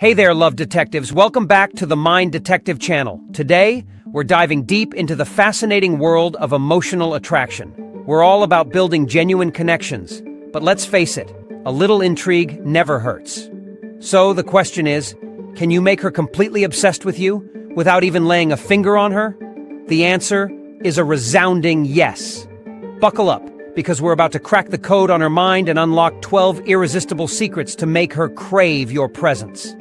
Hey there, love detectives. Welcome back to the Mind Detective channel. Today, we're diving deep into the fascinating world of emotional attraction. We're all about building genuine connections, but let's face it, a little intrigue never hurts. So the question is, can you make her completely obsessed with you without even laying a finger on her? The answer is a resounding yes. Buckle up, because we're about to crack the code on her mind and unlock 12 irresistible secrets to make her crave your presence.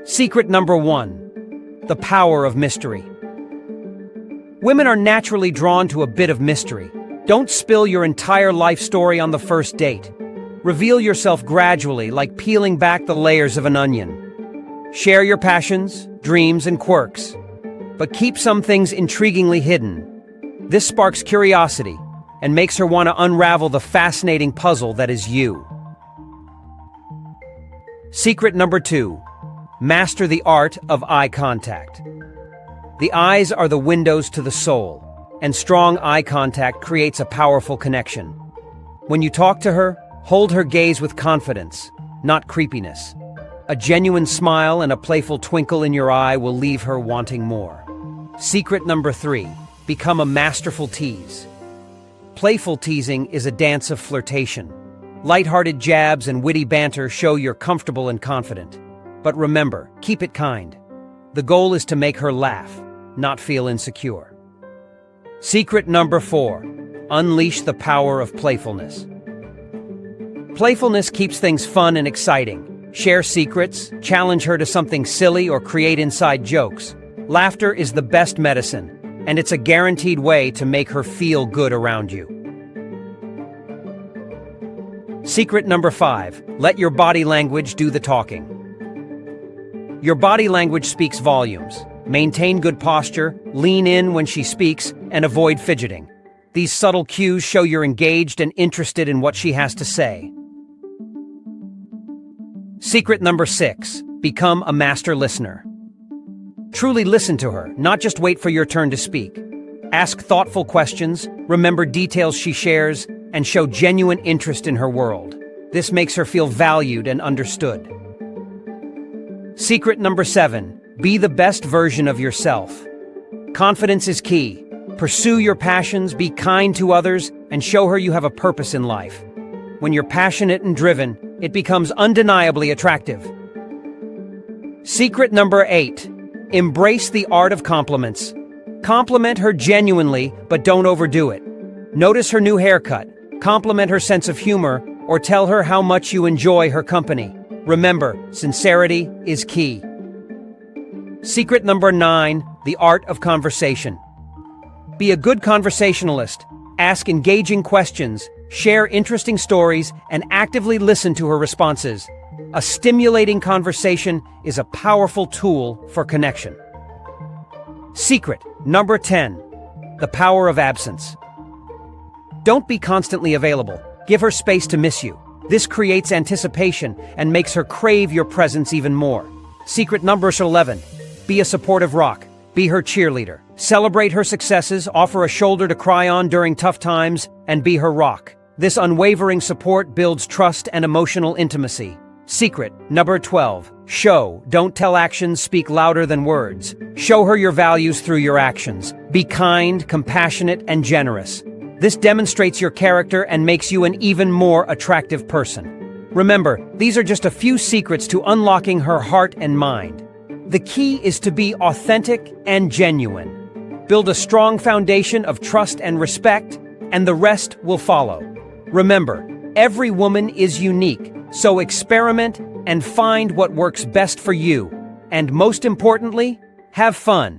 Secret number 1, the power of mystery. Women are naturally drawn to a bit of mystery. Don't spill your entire life story on the first date. Reveal yourself gradually, like peeling back the layers of an onion. Share your passions, dreams, and quirks, but keep some things intriguingly hidden. This sparks curiosity and makes her want to unravel the fascinating puzzle that is you. Secret number 2, master the art of eye contact. The eyes are the windows to the soul, and strong eye contact creates a powerful connection. When you talk to her, hold her gaze with confidence, not creepiness. A genuine smile and a playful twinkle in your eye will leave her wanting more. Secret number 3, become a masterful tease. Playful teasing is a dance of flirtation. Lighthearted jabs and witty banter show you're comfortable and confident. But remember, keep it kind. The goal is to make her laugh, not feel insecure. Secret number 4, unleash the power of playfulness. Playfulness keeps things fun and exciting. Share secrets, challenge her to something silly, or create inside jokes. Laughter is the best medicine, and it's a guaranteed way to make her feel good around you. Secret number 5, let your body language do the talking. Your body language speaks volumes. Maintain good posture, lean in when she speaks, and avoid fidgeting. These subtle cues show you're engaged and interested in what she has to say. Secret number 6, become a master listener. Truly listen to her, not just wait for your turn to speak. Ask thoughtful questions, remember details she shares, and show genuine interest in her world. This makes her feel valued and understood. Secret number 7, be the best version of yourself. Confidence is key. Pursue your passions, be kind to others, and show her you have a purpose in life. When you're passionate and driven, it becomes undeniably attractive. Secret number 8, embrace the art of compliments. Compliment her genuinely, but don't overdo it. Notice her new haircut, compliment her sense of humor, or tell her how much you enjoy her company. Remember, sincerity is key. Secret number 9, the art of conversation. Be a good conversationalist. Ask engaging questions, share interesting stories, and actively listen to her responses. A stimulating conversation is a powerful tool for connection. Secret number 10, the power of absence. Don't be constantly available. Give her space to miss you. This creates anticipation and makes her crave your presence even more. Secret number 11, be a supportive rock. Be her cheerleader. Celebrate her successes, offer a shoulder to cry on during tough times, and be her rock. This unwavering support builds trust and emotional intimacy. Secret number 12, show, don't tell, actions speak louder than words. Show her your values through your actions. Be kind, compassionate, and generous. This demonstrates your character and makes you an even more attractive person. Remember, these are just a few secrets to unlocking her heart and mind. The key is to be authentic and genuine. Build a strong foundation of trust and respect, and the rest will follow. Remember, every woman is unique, so experiment and find what works best for you. And most importantly, have fun.